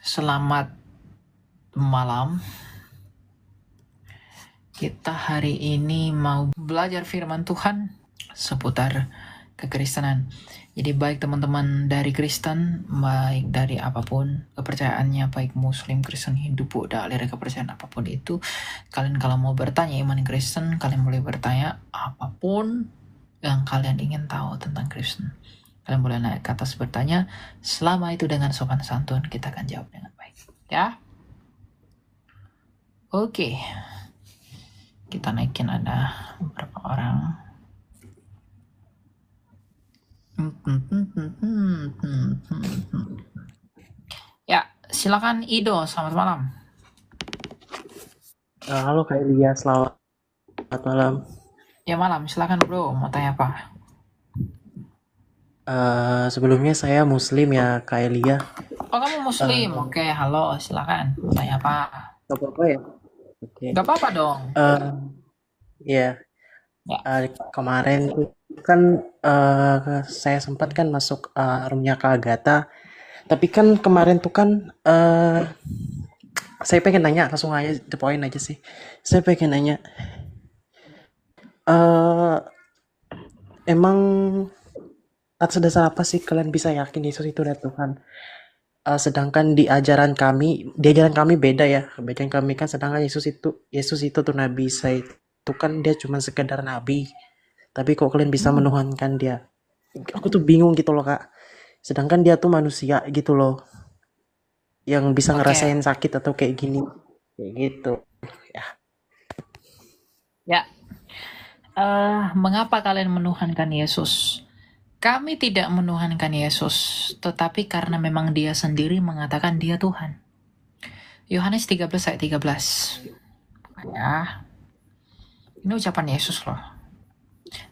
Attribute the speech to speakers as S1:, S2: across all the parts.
S1: Selamat malam. Kita hari ini mau belajar firman Tuhan seputar kekristenan. Jadi baik teman-teman dari Kristen, baik dari apapun kepercayaannya, baik Muslim, Kristen, Hindu, Buddha, aliran kepercayaan apapun itu, kalian kalau mau bertanya iman Kristen, kalian boleh bertanya apapun yang kalian ingin tahu tentang Kristen. Kalian boleh naik ke atas bertanya, selama itu dengan sopan santun, kita akan jawab dengan baik. Ya? Oke. Kita naikin ada beberapa orang. Ya, silakan Ido, selamat malam.
S2: Halo Kak Elia, selamat malam.
S1: Ya malam, silakan bro, mau tanya apa?
S2: Sebelumnya saya Muslim ya Kak Elia.
S1: Oh kamu Muslim, oke, halo, silakan, tanya apa?
S2: Gak apa-apa ya? Oke.
S1: Gak apa-apa dong.
S2: Eh, ya,
S1: Ya,
S2: kemarin tuh kan saya sempat kan masuk roomnya Kak Agatha. Tapi kan kemarin tuh kan saya pengen nanya langsung aja the point aja sih. Saya pengen nanya, eh emang atas dasar apa sih kalian bisa yakin Yesus itu adalah Tuhan? Sedangkan di ajaran kami beda ya. Ajaran kami kan sedangkan Yesus itu tuh nabi. Saya itu kan dia cuma sekedar nabi. Tapi kok kalian bisa menuhankan dia? Aku tuh bingung gitu loh Kak. Sedangkan dia tuh manusia gitu loh. Yang bisa
S1: oke.
S2: ngerasain sakit atau kayak gini. Kayak gitu. Ya.
S1: Ya, mengapa kalian menuhankan Yesus? Kami tidak menuhankan Yesus, tetapi karena memang dia sendiri mengatakan dia Tuhan. Yohanes 13 ayat 13. Ya, ini ucapan Yesus loh.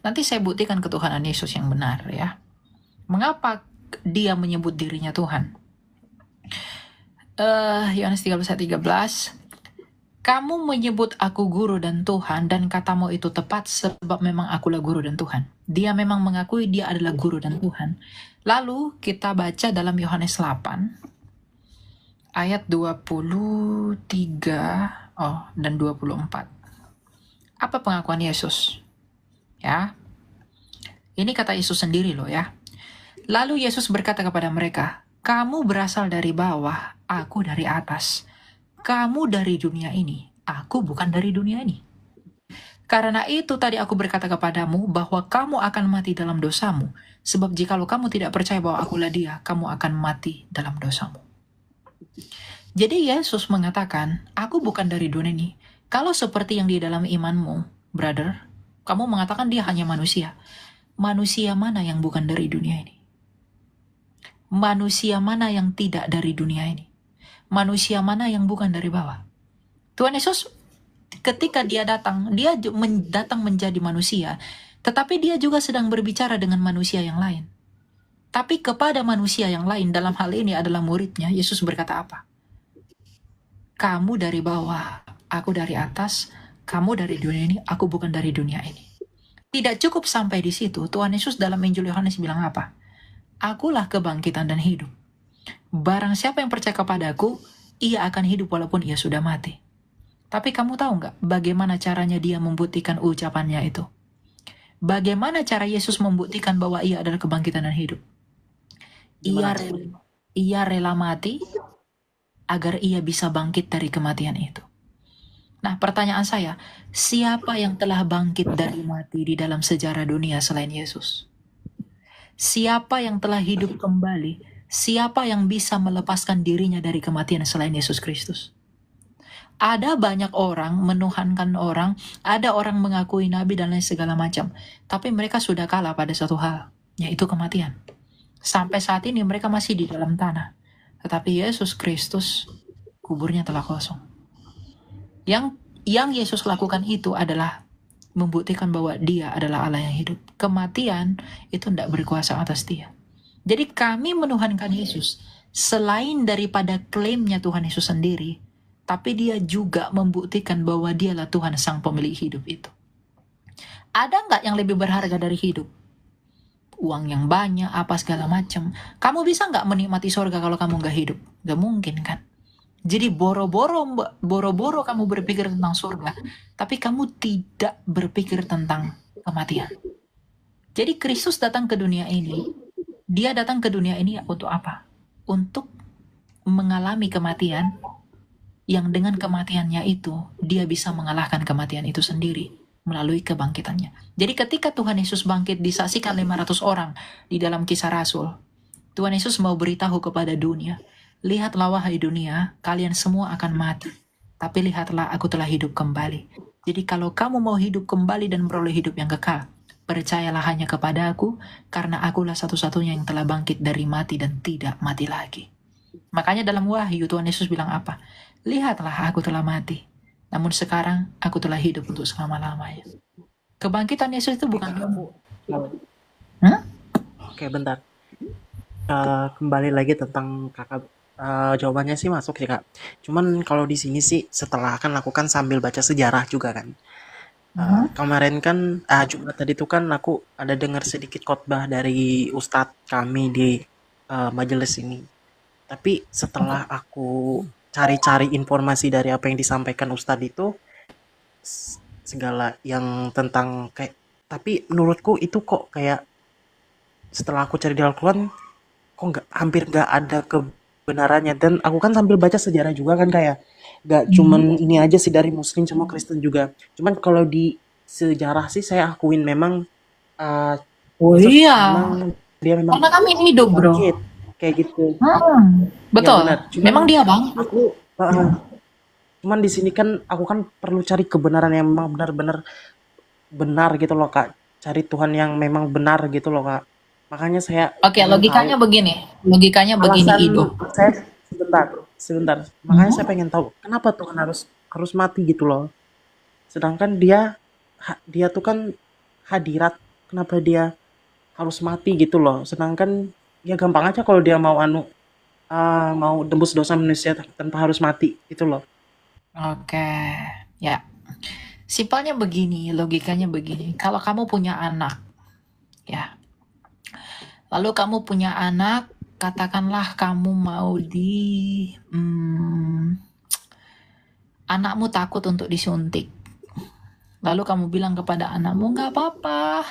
S1: Nanti saya buktikan ketuhanan Yesus yang benar ya. Mengapa dia menyebut dirinya Tuhan? Yohanes 13 ayat 13. Kamu menyebut aku guru dan Tuhan, dan katamu itu tepat sebab memang akulah guru dan Tuhan. Dia memang mengakui dia adalah guru dan Tuhan. Lalu kita baca dalam Yohanes 8 ayat 23 dan 24. Apa pengakuan Yesus? Ya. Ini kata Yesus sendiri loh ya. Lalu Yesus berkata kepada mereka, kamu berasal dari bawah, aku dari atas. Kamu dari dunia ini, aku bukan dari dunia ini. Karena itu tadi aku berkata kepadamu bahwa kamu akan mati dalam dosamu. Sebab jikalau kamu tidak percaya bahwa akulah dia, kamu akan mati dalam dosamu. Jadi Yesus mengatakan, aku bukan dari dunia ini. Kalau seperti yang di dalam imanmu, brother, kamu mengatakan dia hanya manusia. Manusia mana yang bukan dari dunia ini? Manusia mana yang tidak dari dunia ini? Manusia mana yang bukan dari bawah? Tuhan Yesus ketika dia datang menjadi manusia, tetapi dia juga sedang berbicara dengan manusia yang lain. Tapi kepada manusia yang lain, dalam hal ini adalah muridnya, Yesus berkata apa? Kamu dari bawah, aku dari atas, kamu dari dunia ini, aku bukan dari dunia ini. Tidak cukup sampai di situ, Tuhan Yesus dalam Injil Yohanes bilang apa? Akulah kebangkitan dan hidup. Barang siapa yang percaya kepadaku, ia akan hidup walaupun ia sudah mati. Tapi kamu tahu nggak bagaimana caranya dia membuktikan ucapannya itu? Bagaimana cara Yesus membuktikan bahwa ia adalah kebangkitan dan hidup? Ia rela mati agar ia bisa bangkit dari kematian itu. Nah, pertanyaan saya, siapa yang telah bangkit dari mati di dalam sejarah dunia selain Yesus? Siapa yang telah hidup kembali? Siapa yang bisa melepaskan dirinya dari kematian selain Yesus Kristus? Ada banyak orang menuhankan orang, ada orang mengakui nabi dan lain segala macam. Tapi mereka sudah kalah pada satu hal, yaitu kematian. Sampai saat ini mereka masih di dalam tanah. Tetapi Yesus Kristus, kuburnya telah kosong. Yang Yesus lakukan itu adalah membuktikan bahwa dia adalah Allah yang hidup. Kematian itu tidak berkuasa atas dia. Jadi kami menuhankan Yesus selain daripada klaimnya Tuhan Yesus sendiri, tapi dia juga membuktikan bahwa dialah Tuhan sang pemilik hidup itu. Ada nggak yang lebih berharga dari hidup? Uang yang banyak, apa segala macam. Kamu bisa nggak menikmati sorga kalau kamu nggak hidup? Nggak mungkin kan? Jadi boro-boro kamu berpikir tentang surga, tapi kamu tidak berpikir tentang kematian. Jadi Kristus datang ke dunia ini, dia datang ke dunia ini untuk apa? Untuk mengalami kematian, yang dengan kematiannya itu, dia bisa mengalahkan kematian itu sendiri melalui kebangkitannya. Jadi ketika Tuhan Yesus bangkit, disaksikan 500 orang di dalam Kisah Rasul, Tuhan Yesus mau beritahu kepada dunia, lihatlah wahai dunia, kalian semua akan mati. Tapi lihatlah, aku telah hidup kembali. Jadi kalau kamu mau hidup kembali dan beroleh hidup yang kekal, percayalah hanya kepada aku, karena akulah satu-satunya yang telah bangkit dari mati dan tidak mati lagi. Makanya dalam Wahyu Tuhan Yesus bilang apa? Lihatlah, aku telah mati. Namun sekarang aku telah hidup untuk selama-lamanya. Kebangkitan Yesus itu bukan kamu.
S2: Oke, bentar. Kembali lagi tentang kakak, jawabannya sih masuk sih kak. Cuman kalau di sini sih setelah kan aku kan sambil baca sejarah juga kan. Kemarin kan Jumat tadi tuh kan aku ada dengar sedikit khotbah dari Ustadz kami di majelis ini. Tapi setelah aku cari-cari informasi dari apa yang disampaikan Ustadz itu segala yang tentang kayak, tapi menurutku itu kok kayak setelah aku cari di Al-Quran kok hampir nggak ada kebenarannya. Dan aku kan sambil baca sejarah juga kan kayak nggak cuman ini aja sih dari Muslim sama Kristen juga. Cuman kalau di sejarah sih saya akuin memang Yesus memang dia memang
S1: Karena kami hidup, bro.
S2: bangkit kayak gitu.
S1: Betul.
S2: Ya benar.
S1: Memang dia bang.
S2: Cuman di sini kan aku kan perlu cari kebenaran yang memang benar-benar benar gitu loh kak. Cari Tuhan yang memang benar gitu loh kak. Makanya saya
S1: Oke,
S2: pengen
S1: logikanya
S2: tahu
S1: begini. Logikanya begini,
S2: alasan
S1: Ido.
S2: saya sebentar. Makanya saya pengen tahu kenapa Tuhan harus mati gitu loh. Sedangkan dia tuh kan hadirat, kenapa dia harus mati gitu loh. Sedangkan ya gampang aja kalau dia mau mau tembus dosa manusia tanpa harus mati gitu loh.
S1: Oke, ya. Simpelnya begini, logikanya begini. Kalau kamu punya anak, ya. Lalu kamu punya anak, katakanlah kamu mau anakmu takut untuk disuntik. Lalu kamu bilang kepada anakmu, nggak apa-apa,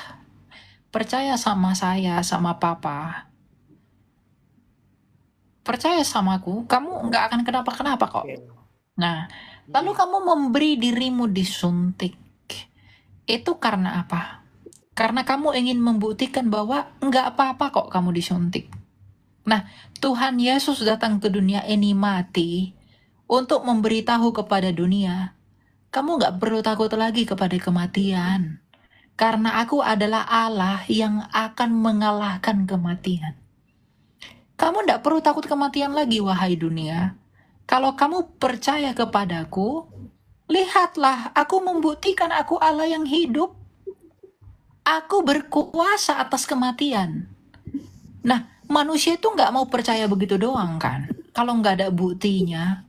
S1: percaya sama saya, sama papa. Percaya sama aku, kamu nggak akan kenapa-kenapa kok. Nah, lalu kamu memberi dirimu disuntik. Itu karena apa? Karena kamu ingin membuktikan bahwa nggak apa-apa kok kamu disuntik. Nah, Tuhan Yesus datang ke dunia ini mati untuk memberitahu kepada dunia, kamu nggak perlu takut lagi kepada kematian. Karena aku adalah Allah yang akan mengalahkan kematian. Kamu nggak perlu takut kematian lagi, wahai dunia. Kalau kamu percaya kepadaku, lihatlah, aku membuktikan aku Allah yang hidup. Aku berkuasa atas kematian. Nah, manusia itu nggak mau percaya begitu doang kan? Kalau nggak ada buktinya.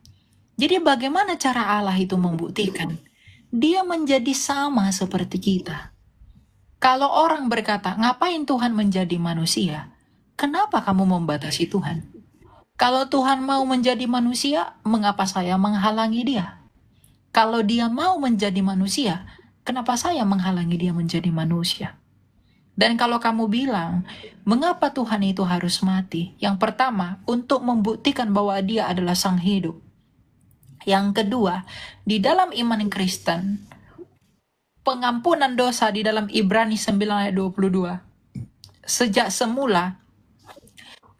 S1: Jadi bagaimana cara Allah itu membuktikan? Dia menjadi sama seperti kita. Kalau orang berkata, ngapain Tuhan menjadi manusia? Kenapa kamu membatasi Tuhan? Kalau Tuhan mau menjadi manusia, mengapa saya menghalangi dia? Kalau dia mau menjadi manusia, kenapa saya menghalangi dia menjadi manusia? Dan kalau kamu bilang, mengapa Tuhan itu harus mati? Yang pertama, untuk membuktikan bahwa dia adalah sang hidup. Yang kedua, di dalam iman Kristen, pengampunan dosa di dalam Ibrani 9 ayat 22. Sejak semula,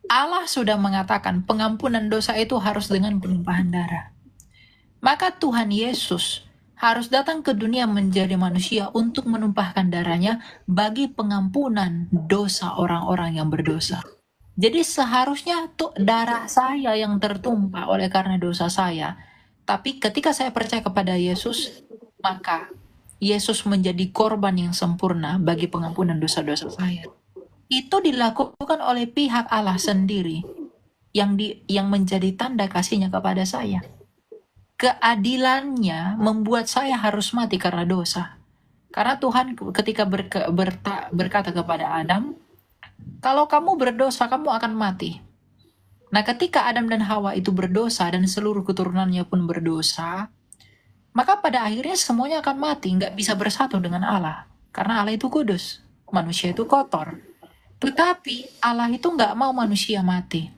S1: Allah sudah mengatakan pengampunan dosa itu harus dengan penumpahan darah. Maka Tuhan Yesus harus datang ke dunia menjadi manusia untuk menumpahkan darahnya bagi pengampunan dosa orang-orang yang berdosa. Jadi seharusnya tuh darah saya yang tertumpah oleh karena dosa saya. Tapi ketika saya percaya kepada Yesus, maka Yesus menjadi korban yang sempurna bagi pengampunan dosa-dosa saya. Itu dilakukan oleh pihak Allah sendiri yang menjadi tanda kasihnya kepada saya. Keadilannya membuat saya harus mati karena dosa. Karena Tuhan ketika berkata kepada Adam, kalau kamu berdosa, kamu akan mati. Nah, ketika Adam dan Hawa itu berdosa dan seluruh keturunannya pun berdosa, maka pada akhirnya semuanya akan mati, nggak bisa bersatu dengan Allah. Karena Allah itu kudus, manusia itu kotor. Tetapi Allah itu nggak mau manusia mati.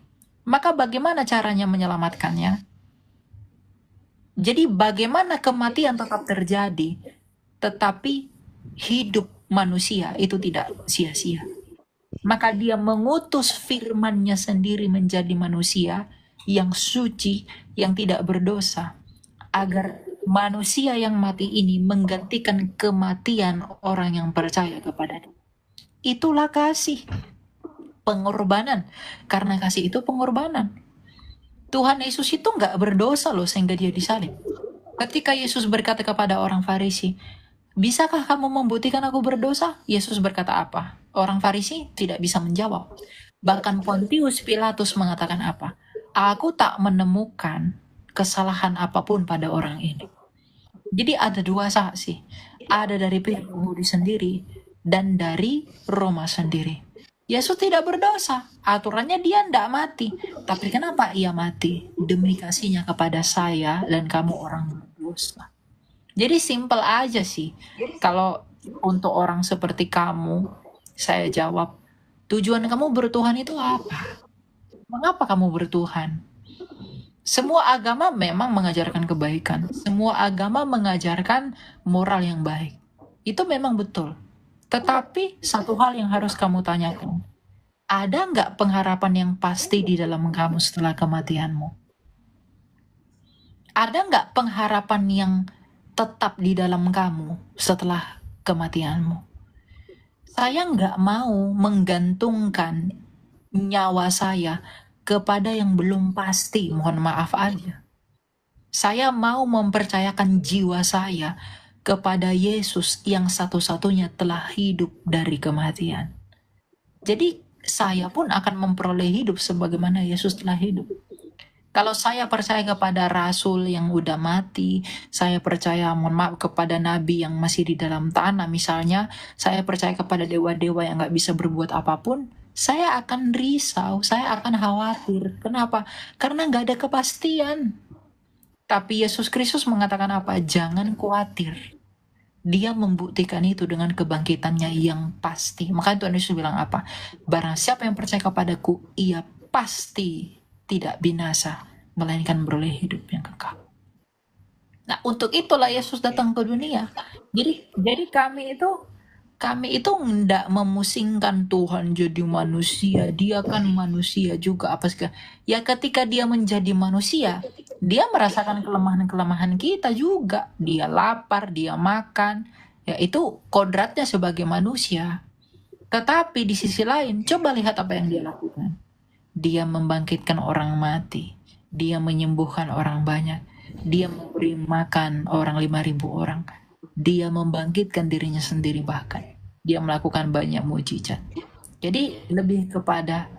S1: Maka bagaimana caranya menyelamatkannya? Jadi bagaimana kematian tetap terjadi, tetapi hidup manusia itu tidak sia-sia. Maka dia mengutus firman-Nya sendiri menjadi manusia yang suci, yang tidak berdosa, agar manusia yang mati ini menggantikan kematian orang yang percaya kepada Dia. Itulah kasih, pengorbanan. Karena kasih itu pengorbanan. Tuhan Yesus itu nggak berdosa loh sehingga dia disalib. Ketika Yesus berkata kepada orang Farisi, bisakah kamu membuktikan aku berdosa? Yesus berkata apa? Orang Farisi tidak bisa menjawab. Bahkan Pontius Pilatus mengatakan apa? Aku tak menemukan kesalahan apapun pada orang ini. Jadi ada dua saksi. Ada dari pihak Yahudi sendiri dan dari Roma sendiri. Yesus tidak berdosa. Aturannya dia tidak mati. Tapi kenapa ia mati? Demi kasihnya kepada saya dan kamu orang berdosa. Jadi simple aja sih. Kalau untuk orang seperti kamu, saya jawab, tujuan kamu bertuhan itu apa? Mengapa kamu bertuhan? Semua agama memang mengajarkan kebaikan. Semua agama mengajarkan moral yang baik. Itu memang betul. Tetapi satu hal yang harus kamu tanyakan, ada nggak pengharapan yang pasti di dalam kamu setelah kematianmu? Ada nggak pengharapan yang tetap di dalam kamu setelah kematianmu? Saya nggak mau menggantungkan nyawa saya kepada yang belum pasti, mohon maaf aja. Saya mau mempercayakan jiwa saya kepada Yesus yang satu-satunya telah hidup dari kematian. Jadi saya pun akan memperoleh hidup sebagaimana Yesus telah hidup. Kalau saya percaya kepada rasul yang udah mati, saya percaya, mohon maaf, kepada nabi yang masih di dalam tanah misalnya, saya percaya kepada dewa-dewa yang nggak bisa berbuat apapun, saya akan risau, saya akan khawatir. Kenapa? Karena nggak ada kepastian. Tapi Yesus Kristus mengatakan apa? Jangan khawatir. Dia membuktikan itu dengan kebangkitannya yang pasti. Maka Tuhan Yesus bilang apa? Barang siapa yang percaya kepadaku, ia pasti tidak binasa, melainkan beroleh hidup yang kekal. Nah, untuk itulah Yesus datang ke dunia. Jadi kami itu enggak memusingkan Tuhan jadi manusia. Dia kan manusia juga apa sih? Ya ketika dia menjadi manusia, dia merasakan kelemahan-kelemahan kita juga. Dia lapar, dia makan. Ya itu kodratnya sebagai manusia. Tetapi di sisi lain, coba lihat apa yang dia lakukan. Dia membangkitkan orang mati. Dia menyembuhkan orang banyak. Dia memberi makan orang 5.000 orang. Dia membangkitkan dirinya sendiri bahkan. Dia melakukan banyak mujizat. Jadi lebih kepada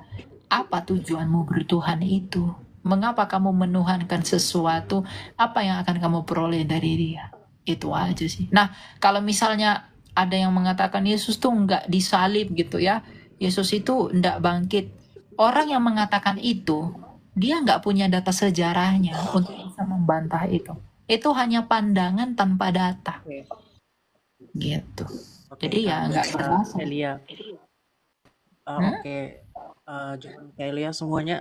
S1: apa tujuanmu bertuhan itu? Mengapa kamu menuhankan sesuatu? Apa yang akan kamu peroleh dari dia? Itu aja sih. Nah, kalau misalnya ada yang mengatakan Yesus tuh nggak disalib gitu ya. Yesus itu nggak bangkit. Orang yang mengatakan itu, dia nggak punya data sejarahnya untuk bisa membantah itu. Itu hanya pandangan tanpa data,
S2: Oke,
S1: gitu.
S2: oke
S1: Jadi ya
S2: Kak
S1: nggak berasa.
S2: Elia.
S1: Hmm?
S2: Oke, jawaban Kak Elia semuanya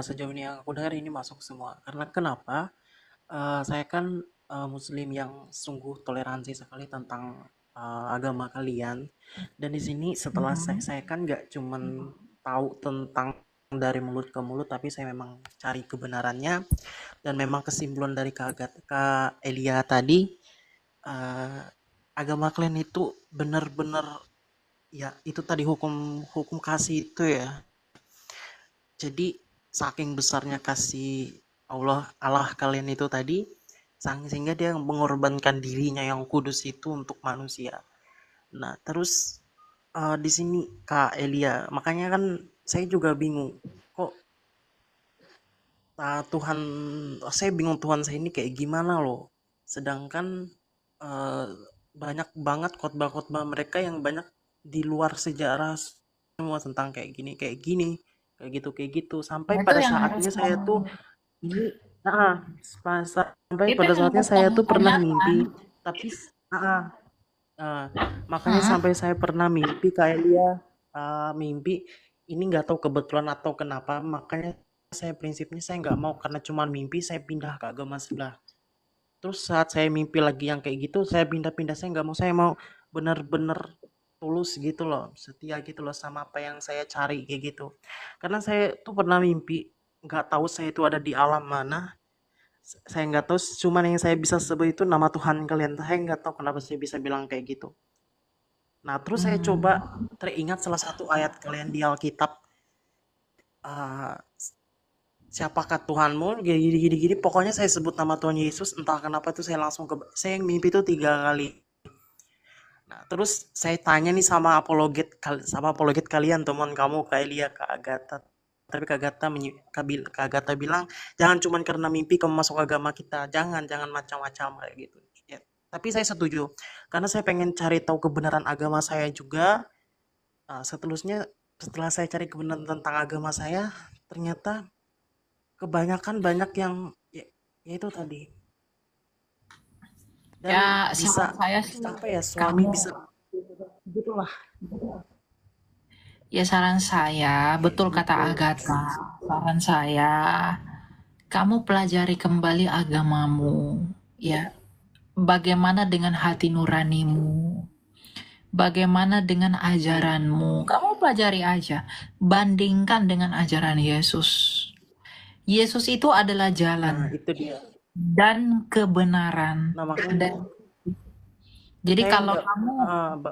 S2: sejauh ini yang aku dengar ini masuk semua. Karena kenapa? Saya kan Muslim yang sungguh toleransi sekali tentang agama kalian. Dan di sini setelah saya kan nggak cuman tahu tentang dari mulut ke mulut, tapi saya memang cari kebenarannya. Dan memang kesimpulan dari Kak Elia tadi, eh, agama kalian itu benar-benar ya itu tadi hukum hukum kasih itu ya. Jadi saking besarnya kasih Allah kalian itu tadi, sehingga dia mengorbankan dirinya yang kudus itu untuk manusia. Nah, terus di sini Kak Elia, makanya kan saya juga bingung. Kok Tuhan, saya bingung Tuhan saya ini kayak gimana loh. Sedangkan eh, banyak banget khotbah-khotbah mereka yang banyak di luar sejarah semua tentang kayak gini kayak gini. kayak gitu sampai
S1: Itu
S2: pada
S1: yang harus
S2: saatnya saya
S1: kamu,
S2: tuh ini nah, sampai
S1: itu
S2: pada
S1: yang
S2: saatnya
S1: harus
S2: saya
S1: kamu
S2: tuh pernah
S1: tanyakan.
S2: mimpi tapi ah, ah, makanya
S1: Hmm.
S2: sampai saya pernah mimpi kayak dia mimpi ini nggak tahu kebetulan atau kenapa makanya saya prinsipnya saya nggak mau karena cuma mimpi saya pindah ke agama sebelah. Terus saat saya mimpi lagi yang kayak gitu, saya pindah-pindah, saya nggak mau, saya mau bener-bener tulus gitu loh, setia gitu loh sama apa yang saya cari kayak gitu. Karena saya tuh pernah mimpi, nggak tahu saya itu ada di alam mana, saya nggak tahu, cuman yang saya bisa sebut itu nama Tuhan kalian. Saya nggak tahu kenapa saya bisa bilang kayak gitu. Nah, terus saya coba
S1: Hmm.
S2: teringat salah satu ayat kalian di Alkitab, ah, siapakah Tuhanmu gini gini gini pokoknya saya sebut nama Tuhan Yesus entah kenapa tuh saya langsung ke saya mimpi itu 3 kali. Nah, terus saya tanya nih sama apologet kalian, teman kamu Kak Elia, Kak Agatha. Tapi Kak Agatha bilang, jangan cuman karena mimpi kamu masuk agama kita. Jangan macam-macam kayak gitu. Ya, tapi saya setuju. Karena saya pengen cari tahu kebenaran agama saya juga. Seterusnya, setelah saya cari kebenaran tentang agama saya, ternyata kebanyakan banyak yang, ya itu tadi. Dan
S1: Ya,
S2: bisa,
S1: saran saya sih,
S2: apa ya, suami
S1: kamu,
S2: bisa, gitulah.
S1: ya saran saya,
S2: Kayak
S1: betul kata
S2: gitu.
S1: Agatha. Saran saya, kamu pelajari kembali agamamu, ya. Bagaimana dengan hati nuranimu? Bagaimana dengan ajaranmu? Kamu pelajari aja. Bandingkan dengan ajaran Yesus. Yesus itu adalah
S2: Nah,
S1: jalan
S2: itu dia.
S1: dan kebenaran.
S2: Nah, makanya
S1: Dan jadi
S2: saya
S1: kalau
S2: nggak,
S1: kamu,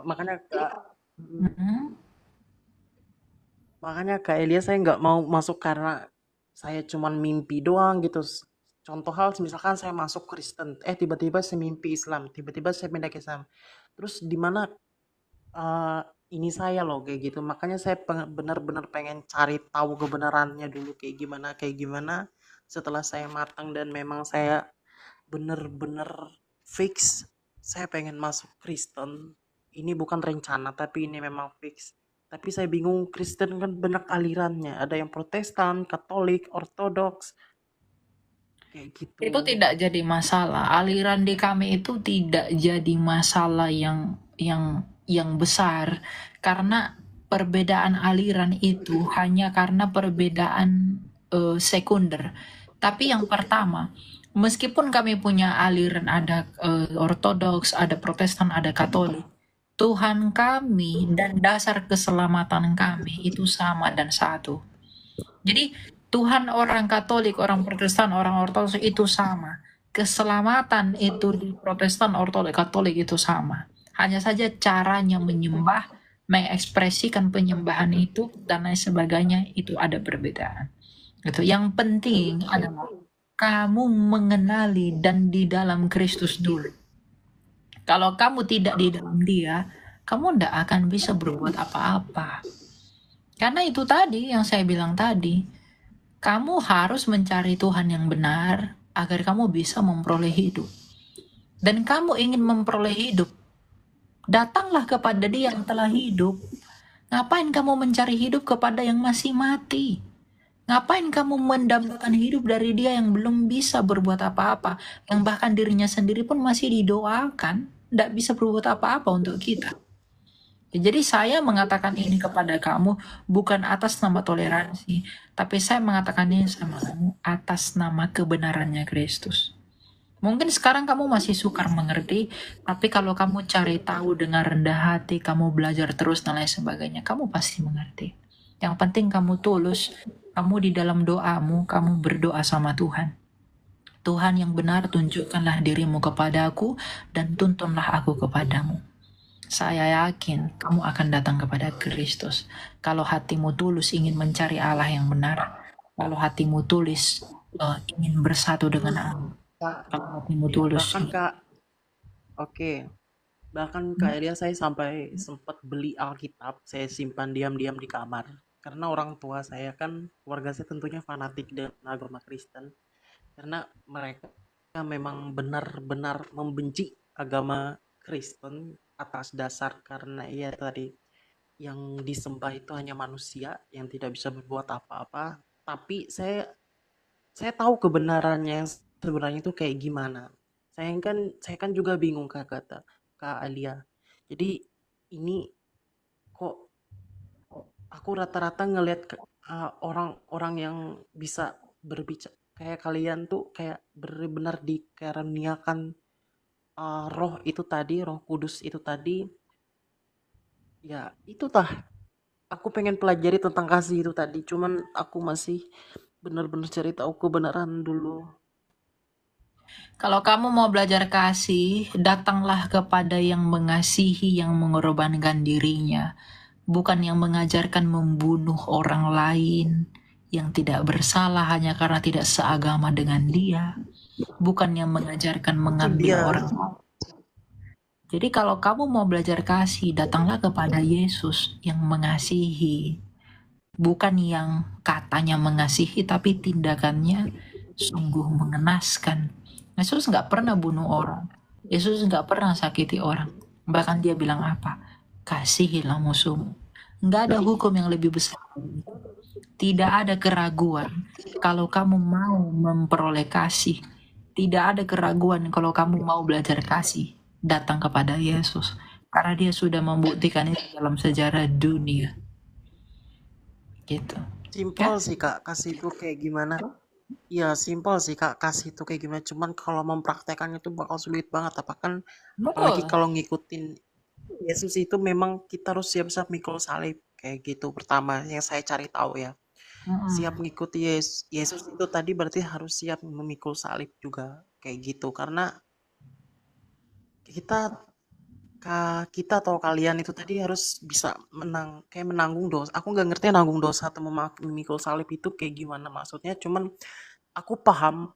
S2: makanya Kak,
S1: mm,
S2: makanya Kak Elia saya nggak mau masuk karena saya cuman mimpi doang gitu. Contoh hal, misalkan saya masuk Kristen, tiba-tiba saya mimpi Islam, tiba-tiba saya pindah ke Islam. Terus di mana eh, ini saya loh kayak gitu. Makanya saya benar-benar pengen cari tahu kebenarannya dulu kayak gimana. Setelah saya matang dan memang saya bener-bener fix saya pengen masuk Kristen. Ini bukan rencana tapi ini memang fix. Tapi saya bingung Kristen kan banyak alirannya. Ada yang Protestan, Katolik, Ortodoks kayak
S1: itu
S2: gitu.
S1: tidak jadi masalah. Aliran di kami itu tidak jadi masalah yang besar karena perbedaan aliran itu hanya karena perbedaan sekunder. Tapi yang pertama, meskipun kami punya aliran ada Ortodoks, ada Protestan, ada Katolik, Tuhan kami dan dasar keselamatan kami itu sama dan satu. Jadi Tuhan orang Katolik, orang Protestan, orang Ortodoks itu sama. Keselamatan itu di Protestan, Ortodoks, Katolik itu sama. Hanya saja caranya menyembah, mengekspresikan penyembahan itu dan lain sebagainya itu ada perbedaan. Gitu. Yang penting adalah kamu mengenali dan di dalam Kristus dulu. Kalau kamu tidak di dalam Dia, kamu tidak akan bisa berbuat apa-apa. Karena itu tadi yang saya bilang tadi, kamu harus mencari Tuhan yang benar agar kamu bisa memperoleh hidup. Dan kamu ingin memperoleh hidup, datanglah kepada Dia yang telah hidup. Ngapain kamu mencari hidup kepada yang masih mati? Ngapain kamu mendambakan hidup dari Dia yang belum bisa berbuat apa-apa, yang bahkan dirinya sendiri pun masih didoakan, tidak bisa berbuat apa-apa untuk kita. Jadi saya mengatakan ini kepada kamu bukan atas nama toleransi, tapi saya mengatakan ini sama kamu atas nama kebenarannya Kristus. Mungkin sekarang kamu masih sukar mengerti, tapi kalau kamu cari tahu dengan rendah hati, kamu belajar terus dan lain sebagainya, kamu pasti mengerti. Yang penting kamu tulus, kamu di dalam doamu, kamu berdoa sama Tuhan. Tuhan yang benar, tunjukkanlah dirimu kepadaku dan tuntunlah aku kepadamu. Saya yakin kamu akan datang kepada Kristus. Kalau hatimu tulus ingin mencari Allah yang benar, kalau hatimu tulus ingin bersatu dengan Allah,
S2: Kak,
S1: kalau hatimu tulus.
S2: bahkan Kak, oke. Bahkan Kak Elia saya sampai sempat beli Alkitab, saya simpan diam-diam di kamar. Karena orang tua saya kan, keluarga saya tentunya fanatik dengan agama Kristen. Karena mereka memang benar-benar membenci agama Kristen atas dasar karena iya tadi yang disembah itu hanya manusia yang tidak bisa berbuat apa-apa. Tapi saya tahu kebenarannya yang sebenarnya itu kayak gimana. Saya kan juga bingung, Kak Alia. Jadi ini kok aku rata-rata ngelihat orang-orang yang bisa berbicara kayak kalian tuh kayak benar-benar dikaruniakan roh itu tadi, roh kudus itu tadi. Ya, itu tah. Aku pengen pelajari tentang kasih itu tadi. Cuman aku masih benar-benar cari tahu kebenaran dulu.
S1: Kalau kamu mau belajar kasih, datanglah kepada yang mengasihi, yang mengorbankan dirinya, bukan yang mengajarkan membunuh orang lain yang tidak bersalah hanya karena tidak seagama dengan dia, bukan yang mengajarkan
S2: Itu
S1: mengambil
S2: dia.
S1: orang lain. Jadi kalau kamu mau belajar kasih, datanglah kepada Yesus yang mengasihi, bukan yang katanya mengasihi tapi tindakannya sungguh mengenaskan. Yesus nggak pernah bunuh orang. Yesus nggak pernah sakiti orang. Bahkan dia bilang apa? Kasihilah musuhmu. Nggak ada hukum yang lebih besar. Tidak ada keraguan kalau kamu mau memperoleh kasih. Tidak ada keraguan kalau kamu mau belajar kasih. Datang kepada Yesus. Karena dia sudah membuktikan itu dalam sejarah dunia. Gitu.
S2: Simpel
S1: Ya?
S2: sih Kak, kasih itu kayak gimana. Iya, simpel sih Kak, kasih itu kayak gimana. Cuman kalau mempraktekannya itu bakal sulit banget. Apalagi
S1: Betul.
S2: kalau ngikutin Yesus itu memang kita harus siap-siap mikul salib kayak gitu. Pertama yang saya cari tahu ya. Siap
S1: Mm-mm.
S2: mengikuti Yesus itu tadi berarti harus siap memikul salib juga kayak gitu. Karena kita kita atau kalian itu tadi harus bisa kayak menanggung dosa. Aku nggak ngerti nanggung dosa atau memikul salib itu kayak gimana maksudnya. Cuman aku paham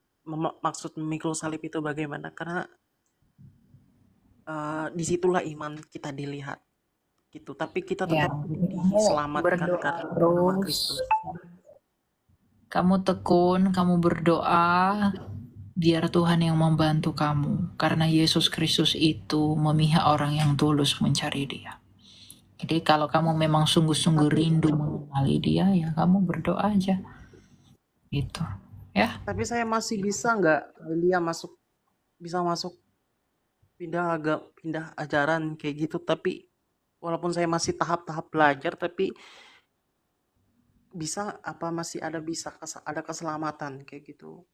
S2: maksud memikul salib itu bagaimana karena disitulah iman kita dilihat gitu. Tapi kita
S1: Ya,
S2: tetap
S1: jadi kamu
S2: diselamatkan
S1: berdoa
S2: karena nama
S1: terus,
S2: Kristus.
S1: kamu tekun, kamu berdoa, biar Tuhan yang membantu kamu. Karena Yesus Kristus itu memihak orang yang tulus mencari dia. Jadi kalau kamu memang sungguh-sungguh
S2: Tapi
S1: rindu mengenali dia, ya kamu berdoa aja. Gitu. Ya,
S2: tapi saya masih bisa nggak Elia bisa masuk pindah ajaran kayak gitu. Tapi walaupun saya masih tahap-tahap belajar, tapi bisa apa masih ada keselamatan kayak gitu.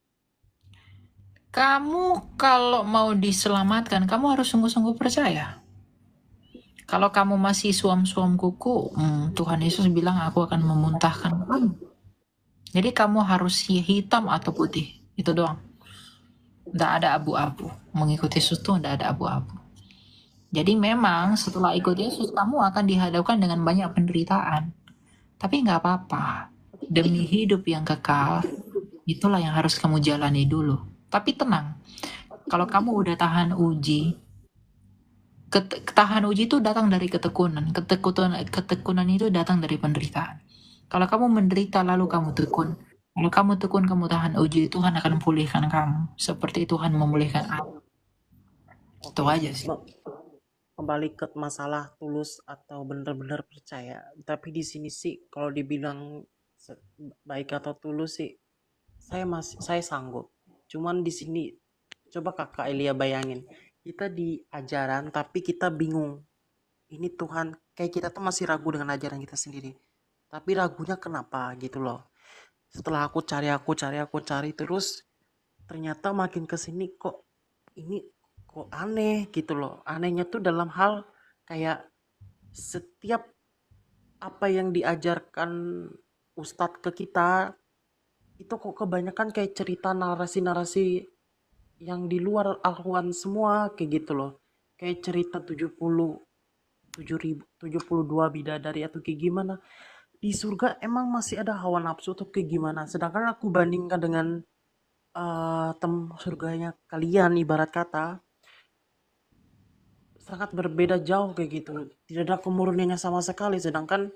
S1: kamu kalau mau diselamatkan, kamu harus sungguh-sungguh percaya. Kalau kamu masih suam-suam kuku, Tuhan Yesus bilang aku akan memuntahkan kamu. Jadi kamu harus hitam atau putih. Itu doang. Nggak ada abu-abu. Mengikuti Yesus tuh nggak ada abu-abu. Jadi memang setelah ikut Yesus, kamu akan dihadapkan dengan banyak penderitaan. Tapi nggak apa-apa. Demi hidup yang kekal, itulah yang harus kamu jalani dulu. Tapi tenang, kalau kamu udah tahan uji, ketahan uji itu datang dari ketekunan. Ketekunan itu datang dari penderitaan. Kalau kamu menderita lalu kamu tekun. Kalau kamu tekun, kamu tahan uji, Tuhan akan pulihkan kamu. Seperti Tuhan memulihkan aku. Itu
S2: Oke,
S1: aja sih.
S2: kembali ke masalah tulus atau benar-benar percaya. Tapi di sini sih kalau dibilang baik atau tulus sih saya sanggup. Cuman di sini coba Kakak Elia bayangin, kita di ajaran tapi kita bingung. Ini Tuhan kayak kita tuh masih ragu dengan ajaran kita sendiri. Tapi ragunya kenapa gitu loh. Setelah aku cari terus ternyata makin ke sini kok ini kok aneh gitu loh. Anehnya tuh dalam hal kayak setiap apa yang diajarkan ustadz ke kita itu kok kebanyakan kayak cerita narasi-narasi yang di luar Al-Quran semua kayak gitu loh. Kayak cerita 72 bidadari atau kayak gimana. Di surga emang masih ada hawa nafsu atau kayak gimana. Sedangkan aku bandingkan dengan surganya kalian ibarat kata sangat berbeda jauh kayak gitu. Tidak ada kemurniannya sama sekali. Sedangkan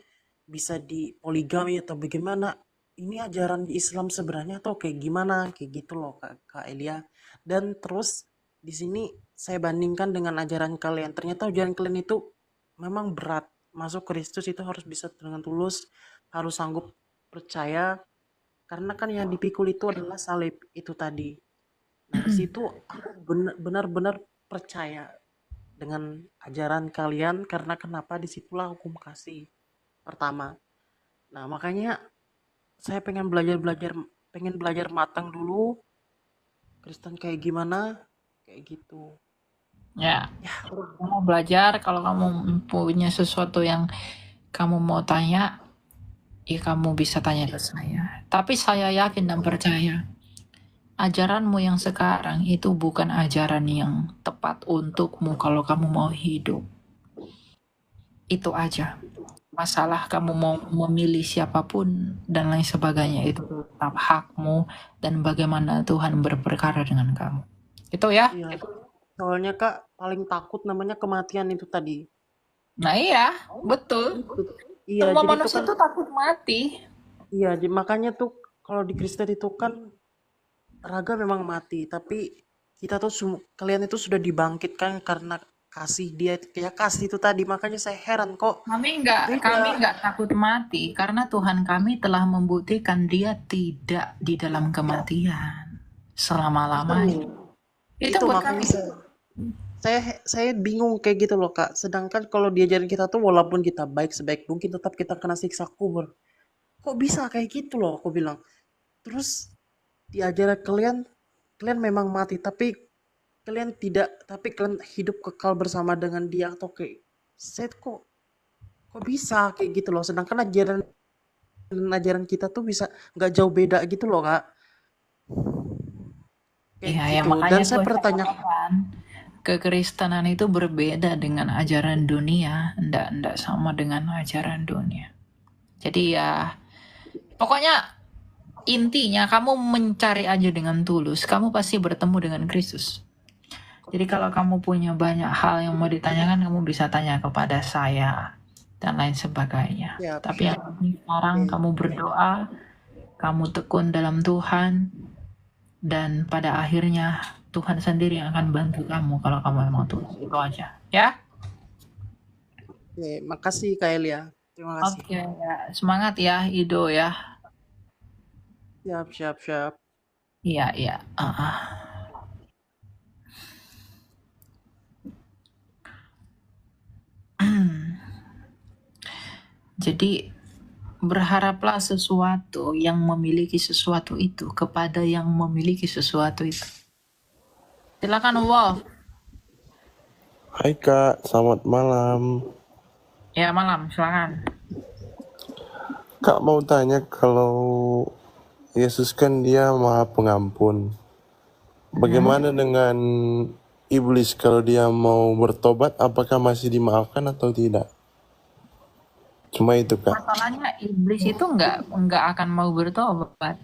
S2: bisa di poligami atau bagaimana. Ini ajaran di Islam sebenarnya atau kayak gimana kayak gitu loh Kak Elia. Dan terus di sini saya bandingkan dengan ajaran kalian. Ternyata ajaran kalian itu memang berat, masuk Kristus itu harus bisa dengan tulus, harus sanggup percaya, karena kan yang dipikul itu adalah salib itu tadi. Nah, di situ aku benar-benar percaya dengan ajaran kalian, karena kenapa, disitulah hukum kasih pertama. Nah, makanya saya pengen belajar matang dulu Kristen kayak gimana, kayak gitu.
S1: Ya,
S2: Ya,
S1: kamu belajar kalau kamu punya sesuatu yang kamu mau tanya, ya kamu bisa tanya ke saya. Tapi saya yakin dan percaya, ajaranmu yang sekarang itu bukan ajaran yang tepat untukmu kalau kamu mau hidup. Itu aja. Masalah kamu mau memilih siapapun dan lain sebagainya itu tetap hakmu dan bagaimana Tuhan berperkara dengan kamu. Itu ya.
S2: iya. Soalnya Kak, paling takut namanya kematian itu tadi.
S1: Nah iya, betul.
S2: Itu. Iya,
S1: Semua
S2: jadi itu
S1: manusia
S2: kan,
S1: itu takut mati.
S2: iya, makanya tuh kalau di Kristen itu kan raga memang mati, tapi kita tuh kalian itu sudah dibangkitkan karena kasih dia, kayak kasih itu tadi. Makanya saya heran kok beda.
S1: Kami nggak takut mati karena Tuhan kami telah membuktikan Dia tidak di dalam kematian selama-lamanya.
S2: Itu.
S1: Itu
S2: Itu
S1: buat
S2: makanya
S1: kami.
S2: saya bingung kayak gitu loh Kak. Sedangkan kalau diajarin kita tuh walaupun kita baik sebaik mungkin tetap kita kena siksa kubur. Kok bisa kayak gitu loh aku bilang. Terus diajarin kalian, kalian memang mati tapi kalian tidak, tapi kalian hidup kekal bersama dengan dia, atau kayak set, kok bisa kayak gitu loh. Sedangkan ajaran kita tuh bisa nggak jauh beda gitu loh Kak. Kayak
S1: Iya, ya
S2: gitu. Dan
S1: makanya
S2: saya
S1: tuh saya
S2: bertanya,
S1: katakan kekristenan itu berbeda dengan ajaran dunia, ndak sama dengan ajaran dunia. Jadi ya, pokoknya intinya kamu mencari aja dengan tulus, kamu pasti bertemu dengan Kristus. Jadi kalau kamu punya banyak hal yang mau ditanyakan, kamu bisa tanya kepada saya dan lain sebagainya.
S2: siap,
S1: Tapi yang
S2: siap.
S1: penting sekarang
S2: Oke.
S1: kamu berdoa, kamu tekun dalam Tuhan, dan pada akhirnya Tuhan sendiri yang akan bantu kamu kalau kamu memang tulus. Itu aja. Ya?
S2: Oke, makasih Kak Elia. Terima kasih.
S1: Oke, ya. Semangat ya, Ido ya.
S2: Siap, siap, siap.
S1: Iya, iya. Jadi berharaplah sesuatu yang memiliki sesuatu itu kepada yang memiliki sesuatu itu. Silakan Wolf.
S3: Hai Kak, selamat malam.
S1: Ya malam, silakan.
S3: Kak mau tanya, kalau Yesus kan dia Maha Pengampun. Bagaimana dengan iblis, kalau dia mau bertobat apakah masih dimaafkan atau tidak? Cuma itu Kak.
S1: Masalahnya iblis itu nggak akan mau bertobat.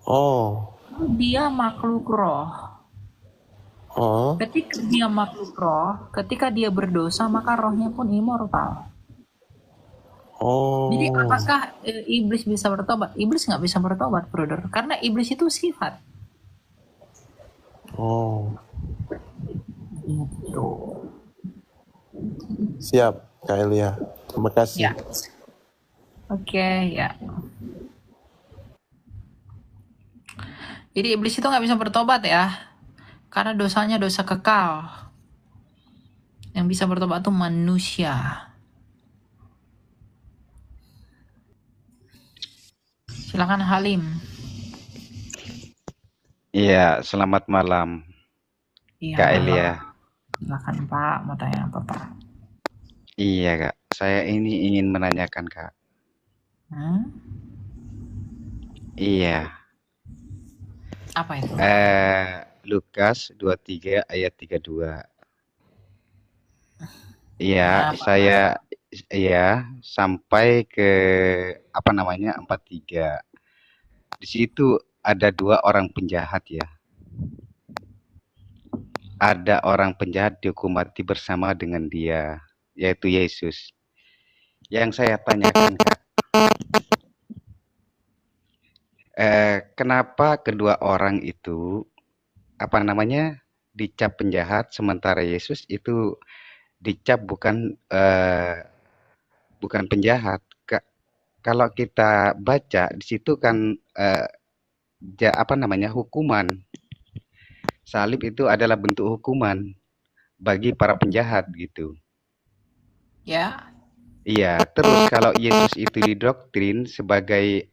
S3: Oh,
S1: Dia makhluk roh.
S3: oh,
S1: Ketika dia makhluk roh, ketika dia berdosa maka rohnya pun immortal. Jadi
S3: oh,
S1: apakah iblis bisa bertobat? Iblis nggak bisa bertobat, brother. Karena iblis itu sifat.
S3: oh.
S1: Gitu.
S3: Siap Kak Elia. Terima kasih.
S1: Ya. Oke, ya. Jadi iblis itu nggak bisa bertobat ya. Karena dosanya dosa kekal. Yang bisa bertobat itu manusia. Silakan Halim.
S4: Iya, selamat malam,
S1: Iya,
S4: Kak
S1: malam.
S4: Elia.
S1: Silakan Pak, mau tanya apa Pak?
S4: Iya, Kak. Saya ini ingin menanyakan, Kak. Iya.
S1: Apa itu?
S4: Lukas 23 ayat 32. Iya,
S1: Apa?
S4: saya sampai ke 43. Di situ ada 2 orang penjahat ya. Ada orang penjahat dihukum mati bersama dengan dia, yaitu Yesus. Yang saya tanyakan, Kak, kenapa kedua orang itu dicap penjahat, sementara Yesus itu dicap bukan bukan penjahat. Kalau kita baca di situ kan hukuman. Salib itu adalah bentuk hukuman bagi para penjahat gitu.
S1: Ya,
S4: Iya, terus kalau Yesus itu didoktrin sebagai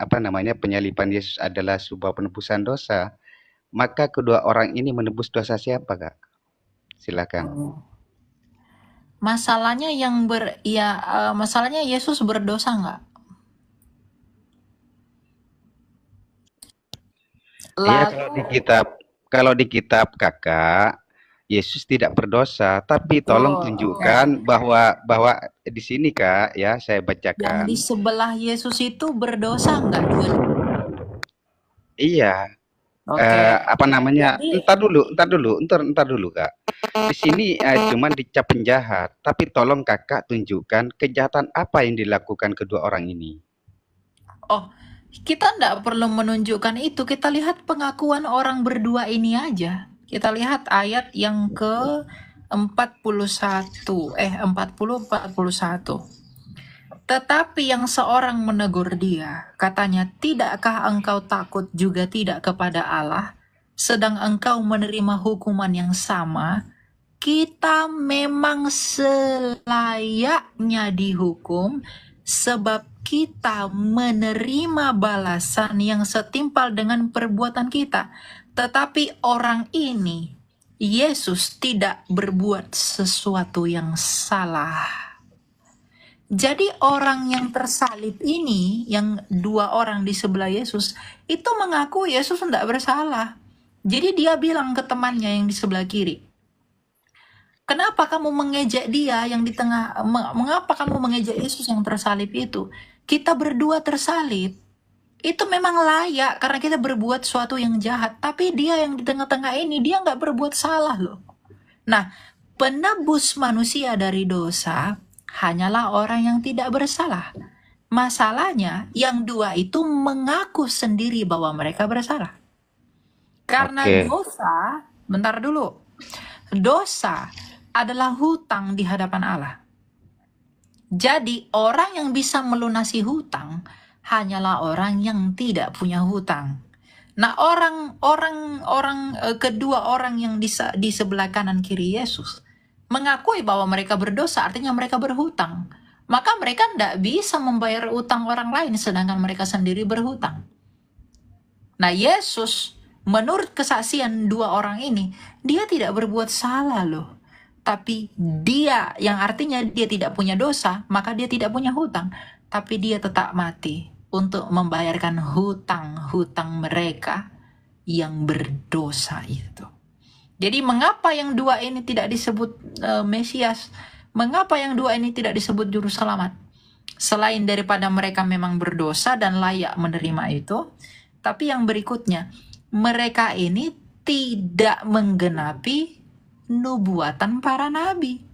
S4: penyaliban Yesus adalah sebuah penebusan dosa, maka kedua orang ini menebus dosa siapa, Kak? Silakan.
S1: masalahnya masalahnya Yesus berdosa nggak?
S4: Iya,
S1: Lalu
S4: kalau di kitab Kakak, Yesus tidak berdosa, tapi tolong
S1: betul,
S4: tunjukkan bahwa di sini, Kak, ya saya
S1: yang
S4: bacakan.
S1: di sebelah Yesus itu berdosa nggak dua?
S4: Iya,
S1: Oke, jadi
S4: entar dulu, Kak. Di sini cuman dicap penjahat, tapi tolong Kakak tunjukkan kejahatan apa yang dilakukan kedua orang ini.
S1: kita nggak perlu menunjukkan itu. Kita lihat pengakuan orang berdua ini aja. Kita lihat ayat yang ke 41. Tetapi yang seorang menegur dia, katanya, tidakkah engkau takut juga tidak kepada Allah, sedang engkau menerima hukuman yang sama? Kita memang selayaknya dihukum, sebab kita menerima balasan yang setimpal dengan perbuatan kita. Tetapi orang ini, Yesus, tidak berbuat sesuatu yang salah. Jadi orang yang tersalib ini, yang dua orang di sebelah Yesus, itu mengaku Yesus tidak bersalah. Jadi dia bilang ke temannya yang di sebelah kiri, kenapa kamu mengejek dia yang di tengah, mengapa kamu mengejek Yesus yang tersalib itu? Kita berdua tersalib, itu memang layak karena kita berbuat sesuatu yang jahat. Tapi dia yang di tengah-tengah ini, dia nggak berbuat salah loh. Nah, penebus manusia dari dosa hanyalah orang yang tidak bersalah. Masalahnya, yang dua itu mengaku sendiri bahwa mereka bersalah. Karena
S4: Oke.
S1: dosa, bentar dulu, dosa adalah hutang di hadapan Allah. Jadi orang yang bisa melunasi hutang hanyalah orang yang tidak punya hutang. Nah, kedua orang yang di sebelah kanan kiri Yesus mengakui bahwa mereka berdosa, artinya mereka berhutang. Maka mereka tidak bisa membayar utang orang lain sedangkan mereka sendiri berhutang. Nah, Yesus menurut kesaksian dua orang ini, dia tidak berbuat salah loh. Tapi dia, yang artinya dia tidak punya dosa, maka dia tidak punya hutang. Tapi dia tetap mati untuk membayarkan hutang-hutang mereka yang berdosa itu. Jadi mengapa yang dua ini tidak disebut Mesias? Mengapa yang dua ini tidak disebut juru selamat? Selain daripada mereka memang berdosa dan layak menerima itu, tapi yang berikutnya, mereka ini tidak menggenapi nubuatan para nabi.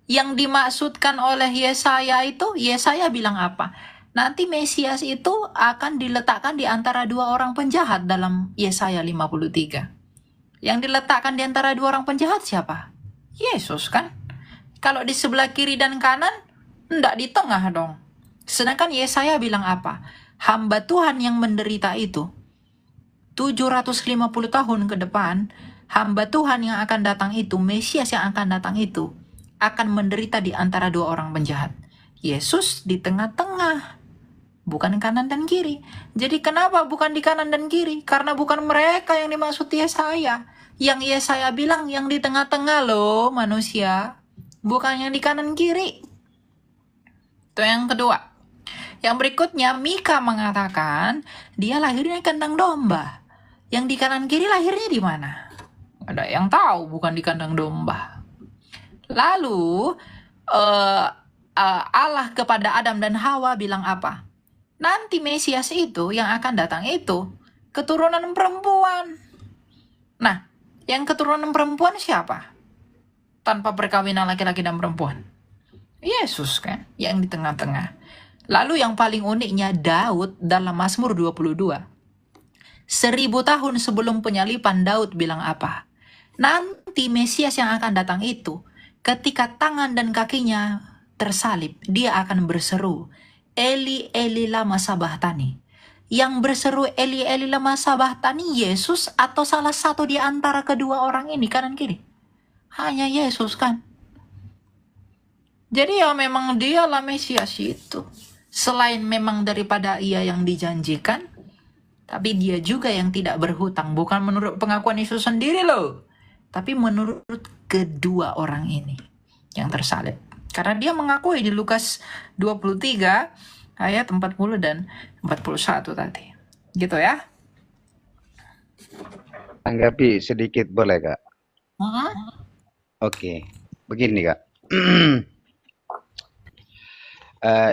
S1: Yang dimaksudkan oleh Yesaya itu, Yesaya bilang apa? Nanti Mesias itu akan diletakkan di antara dua orang penjahat dalam Yesaya 53. Yang diletakkan di antara dua orang penjahat siapa? Yesus kan? Kalau di sebelah kiri dan kanan, enggak di tengah dong. Sedangkan Yesaya bilang apa? Hamba Tuhan yang menderita itu, 750 tahun ke depan, hamba Tuhan yang akan datang itu, Mesias yang akan datang itu, akan menderita di antara dua orang penjahat. Yesus di tengah-tengah, bukan kanan dan kiri. Jadi kenapa bukan di kanan dan kiri? Karena bukan mereka yang dimaksud Yesaya. Yang Yesaya bilang yang di tengah-tengah loh manusia, bukan yang di kanan kiri. Itu yang kedua. Yang berikutnya, Mika mengatakan dia lahirnya kandang domba. Yang di kanan kiri lahirnya di mana? Ada yang tahu, bukan di kandang domba. Lalu Allah kepada Adam dan Hawa bilang apa? Nanti Mesias itu yang akan datang itu keturunan perempuan. Nah, yang keturunan perempuan siapa? Tanpa perkawinan laki-laki dan perempuan. Yesus kan, yang di tengah-tengah. Lalu yang paling uniknya Daud dalam Mazmur 22. 1000 tahun sebelum penyaliban Daud bilang apa? Nanti Mesias yang akan datang itu, ketika tangan dan kakinya tersalib, dia akan berseru, Eli, Eli lama sabachthani. Yang berseru Eli, Eli lama sabachthani Yesus atau salah satu di antara kedua orang ini kanan kiri? Hanya Yesus kan. Jadi ya memang dialah Mesias itu. Selain memang daripada ia yang dijanjikan, tapi dia juga yang tidak berhutang. Bukan menurut pengakuan Yesus sendiri loh, tapi menurut kedua orang ini yang tersalib. Karena dia mengakui di Lukas 23 ayat 40 dan 41 tadi. Gitu ya.
S4: Tanggapi sedikit boleh, Kak? Oke, begini, Kak.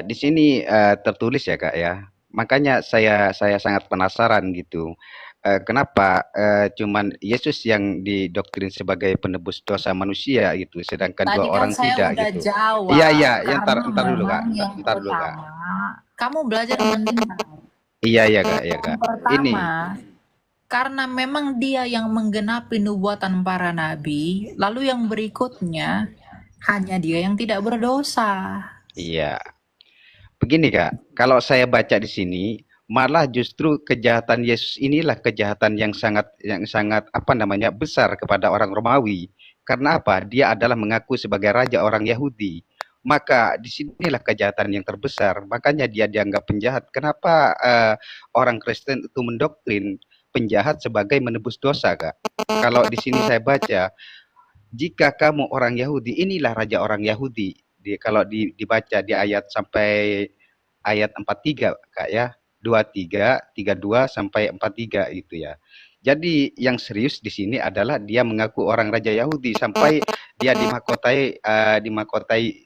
S4: Di sini tertulis ya, Kak ya. Makanya saya sangat penasaran gitu. Kenapa cuman Yesus yang didoktrin sebagai penebus dosa manusia gitu, sedangkan
S1: Tadi
S4: dua
S1: kan
S4: orang
S1: saya
S4: tidak
S1: udah
S4: gitu.
S1: jawab.
S4: Iya, iya, yang
S1: Karena
S4: ntar dulu, Kak.
S1: memang yang
S4: Ntar dulu, Kak.
S1: pertama, kamu belajar mendengar.
S4: Iya, iya, Kak, iya,
S1: Yang
S4: Kak. Ini,
S1: pertama, karena memang dia yang menggenapi nubuatan para nabi, lalu yang berikutnya hanya dia yang tidak berdosa.
S4: iya. Begini, Kak. Kalau saya baca di sini, malah justru kejahatan Yesus inilah kejahatan yang sangat apa namanya besar kepada orang Romawi. Karena apa? Dia adalah mengaku sebagai raja orang Yahudi. Maka disinilah kejahatan yang terbesar. Makanya dia dianggap penjahat. Kenapa orang Kristen itu mendoktrin penjahat sebagai menebus dosa, Kak? Kalau di sini saya baca, jika kamu orang Yahudi, inilah raja orang Yahudi. Kalau dibaca di ayat sampai ayat 43, Kak ya. 23, 32 sampai 43 itu ya. Jadi yang serius di sini adalah dia mengaku orang raja Yahudi sampai dia dimahkotai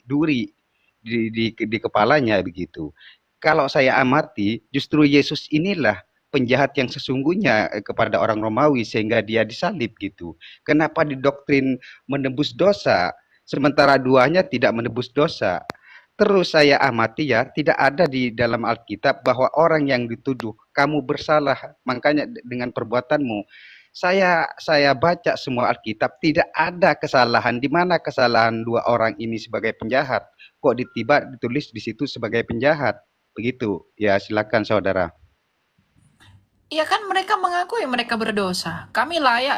S4: duri di kepalanya begitu. Kalau saya amati, justru Yesus inilah penjahat yang sesungguhnya kepada orang Romawi sehingga dia disalib gitu. Kenapa didoktrin menebus dosa sementara duanya tidak menebus dosa? Terus saya amati ya, tidak ada di dalam Alkitab bahwa orang yang dituduh kamu bersalah, makanya dengan perbuatanmu. Saya baca semua Alkitab, tidak ada kesalahan. Di mana kesalahan dua orang ini sebagai penjahat? Kok ditulis di situ sebagai penjahat? Begitu. Ya, silakan saudara.
S1: Ya kan mereka mengakui mereka berdosa.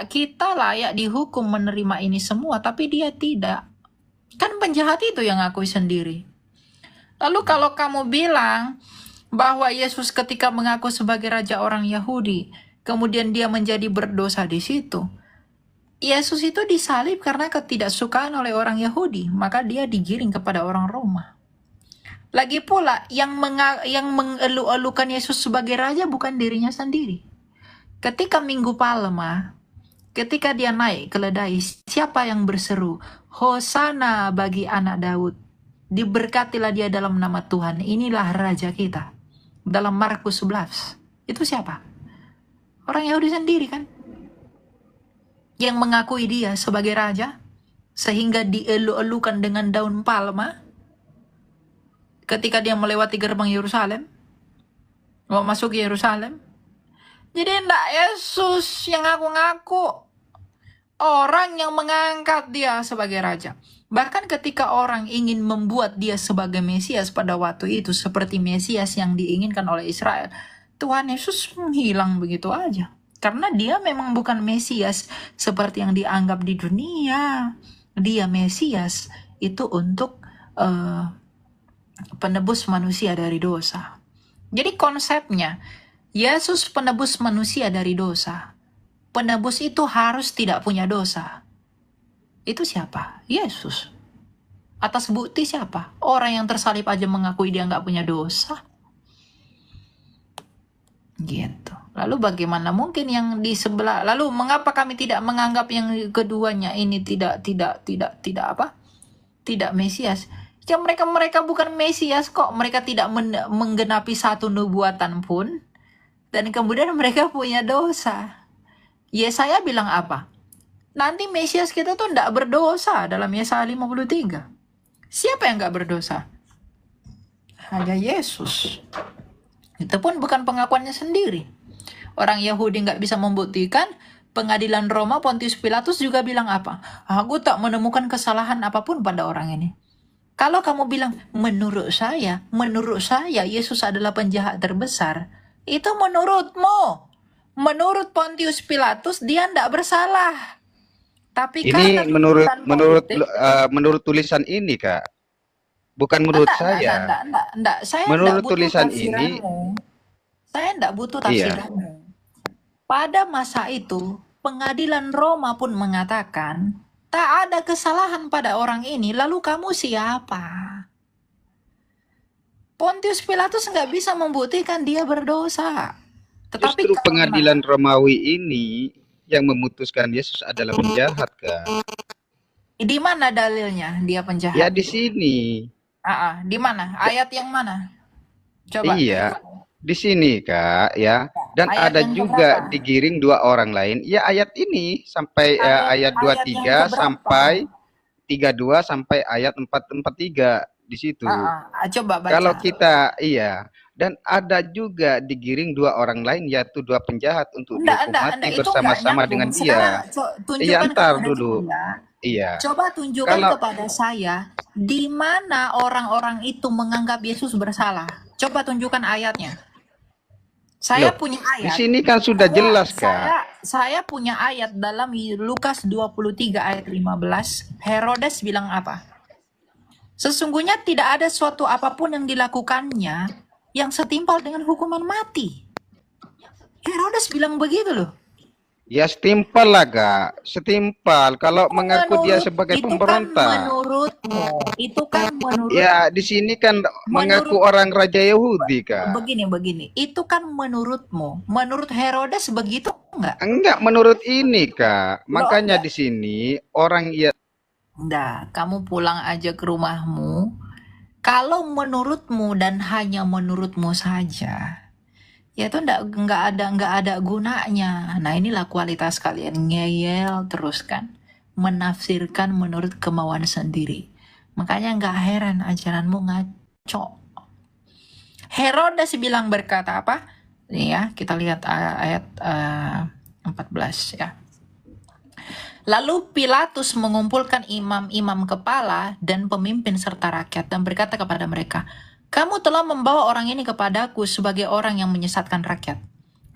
S1: Kita layak dihukum menerima ini semua, tapi dia tidak. Kan penjahat itu yang ngakui sendiri. Lalu kalau kamu bilang bahwa Yesus ketika mengaku sebagai raja orang Yahudi, kemudian dia menjadi berdosa di situ. Yesus itu disalib karena ketidaksukaan oleh orang Yahudi, maka dia digiring kepada orang Roma. Lagi pula yang mengelu-elukan Yesus sebagai raja bukan dirinya sendiri. Ketika Minggu Palma, ketika dia naik keledai, siapa yang berseru, Hosana bagi anak Daud, diberkatilah dia dalam nama Tuhan, inilah raja kita. Dalam Markus 11. Itu siapa? Orang Yahudi sendiri kan? Yang mengakui dia sebagai raja, sehingga dielu-elukan dengan daun palma ketika dia melewati gerbang Yerusalem, mau masuk ke Yerusalem. Jadi enggak Yesus yang ngaku-ngaku, orang yang mengangkat dia sebagai raja. Bahkan ketika orang ingin membuat dia sebagai Mesias pada waktu itu, seperti Mesias yang diinginkan oleh Israel, Tuhan Yesus menghilang begitu aja. Karena dia memang bukan Mesias seperti yang dianggap di dunia. Dia Mesias itu untuk penebus manusia dari dosa. Jadi konsepnya, Yesus penebus manusia dari dosa. Penebus itu harus tidak punya dosa. Itu siapa? Yesus. Atas bukti siapa? Orang yang tersalib aja mengakui dia nggak punya dosa. Gitu. Lalu bagaimana mungkin yang di sebelah? Lalu mengapa kami tidak menganggap yang keduanya ini tidak Mesias? Ya mereka bukan Mesias kok. Mereka tidak menggenapi satu nubuatan pun. Dan kemudian mereka punya dosa. Yesaya bilang apa? Nanti Mesias kita tuh tidak berdosa dalam Yesaya 53. Siapa yang nggak berdosa? Hanya Yesus. Itu pun bukan pengakuannya sendiri. Orang Yahudi nggak bisa membuktikan. Pengadilan Roma Pontius Pilatus juga bilang apa? Aku tak menemukan kesalahan apapun pada orang ini. Kalau kamu bilang, menurut saya Yesus adalah penjahat terbesar, itu menurutmu. Menurut Pontius Pilatus, dia tidak bersalah. Tapi karena
S4: Ini menurut
S1: tuntutan politik,
S4: menurut tulisan ini, Kak. Bukan menurut saya.
S1: enggak. Saya enggak
S4: Menurut
S1: butuh
S4: tulisan ini,
S1: tafsiranmu. Saya enggak butuh
S4: iya.
S1: tafsiranmu. Pada masa itu, pengadilan Roma pun mengatakan, tak ada kesalahan pada orang ini, lalu kamu siapa? Pontius Pilatus nggak bisa membuktikan dia berdosa. Tetapi
S4: Justru
S1: karena
S4: pengadilan Romawi ini yang memutuskan Yesus adalah penjahat, Kak.
S1: di mana dalilnya dia
S4: Ya
S1: penjahat?
S4: di sini.
S1: Di mana? Ayat yang mana? Coba.
S4: Iya, di sini, Kak, ya. Dan
S1: Ayat
S4: ada
S1: yang
S4: juga
S1: keberapa?
S4: digiring 2 orang lain. Ya ayat ini sampai ayat
S1: Ayat yang
S4: 23
S1: keberapa?
S4: sampai 32 sampai ayat 443 di situ.
S1: Coba baca.
S4: Kalau kita dan ada juga digiring 2 orang lain yaitu 2 penjahat untuk dihukum mati
S1: Itu nggak
S4: bersama-sama
S1: nyambung.
S4: dengan
S1: Sekarang
S4: dia.
S1: tunjukkan
S4: Entar
S1: kepada
S4: dulu.
S1: saya.
S4: Iya.
S1: Coba tunjukkan
S4: Kalau
S1: kepada saya di mana orang-orang itu menganggap Yesus bersalah. Coba tunjukkan ayatnya. Saya
S4: loh,
S1: punya
S4: di
S1: ayat.
S4: sini kan sudah jelas, Kak.
S1: Saya punya ayat dalam Lukas 23 ayat 15. Herodes bilang apa? Sesungguhnya tidak ada suatu apapun yang dilakukannya yang setimpal dengan hukuman mati. Herodes bilang begitu loh.
S4: Ya setimpal lah, Kak. Setimpal. Kalau mengaku dia sebagai pemberontak.
S1: Itu kan menurut.
S4: Ya di sini kan mengaku orang Raja Yahudi, Kak.
S1: Begini. Itu kan menurutmu. Menurut Herodes begitu enggak?
S4: Enggak, menurut ini, Kak. Makanya di sini orang
S1: Enggak, kamu pulang aja ke rumahmu. Kalau menurutmu dan hanya menurutmu saja, ya itu nggak ada gunanya. Nah inilah kualitas kalian, ngeyel terus kan, menafsirkan menurut kemauan sendiri. Makanya nggak heran ajaranmu ngaco. Herodes bilang berkata apa? Nih ya, kita lihat ayat 14 ya. Lalu Pilatus mengumpulkan imam-imam kepala dan pemimpin serta rakyat dan berkata kepada mereka, kamu telah membawa orang ini kepadaku sebagai orang yang menyesatkan rakyat.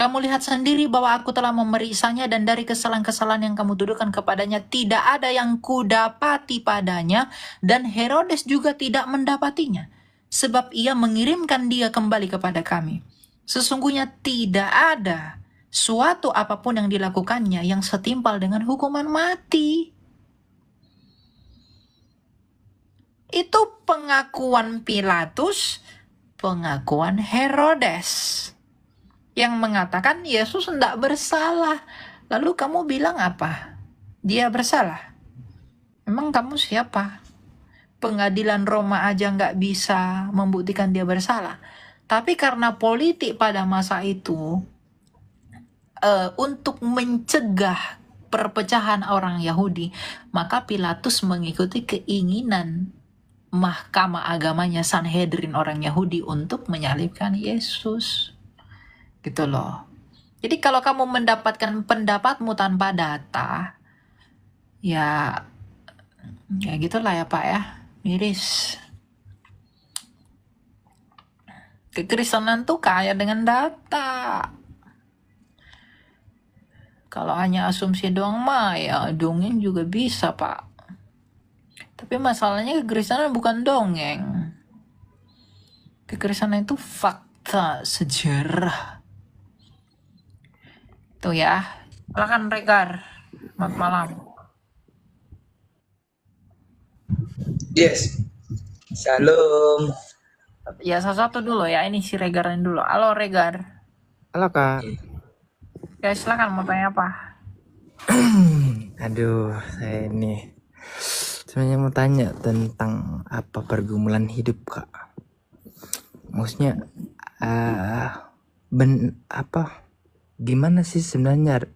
S1: Kamu lihat sendiri bahwa aku telah memeriksanya dan dari kesalahan-kesalahan yang kamu tuduhkan kepadanya tidak ada yang kudapati padanya dan Herodes juga tidak mendapatinya. Sebab ia mengirimkan dia kembali kepada kami. Sesungguhnya tidak ada suatu apapun yang dilakukannya yang setimpal dengan hukuman mati. Itu pengakuan Pilatus, pengakuan Herodes yang mengatakan Yesus tidak bersalah. Lalu kamu bilang apa? Dia bersalah. Emang kamu siapa? Pengadilan Roma aja nggak bisa membuktikan dia bersalah. Tapi karena politik pada masa itu, untuk mencegah perpecahan orang Yahudi, maka Pilatus mengikuti keinginan mahkamah agamanya Sanhedrin orang Yahudi untuk menyalibkan Yesus. Gitu loh. Jadi kalau kamu mendapatkan pendapatmu tanpa data, ya gitulah ya Pak ya, miris. Kekristenan tuh kaya dengan data. Kalau hanya asumsi doang mah ya dongeng juga bisa Pak. Tapi masalahnya kekristenan bukan dongeng. Kekristenan itu fakta sejarah. Tuh ya. Silakan Regar. Selamat malam.
S5: Yes. Shalom.
S1: Ya satu-satu dulu ya. Ini si Regarin dulu. Halo Regar.
S6: Halo Kak.
S1: Ya silakan mau tanya apa?
S6: Aduh, saya ini sebenarnya mau tanya tentang apa pergumulan hidup Kak. Maksudnya gimana sih sebenarnya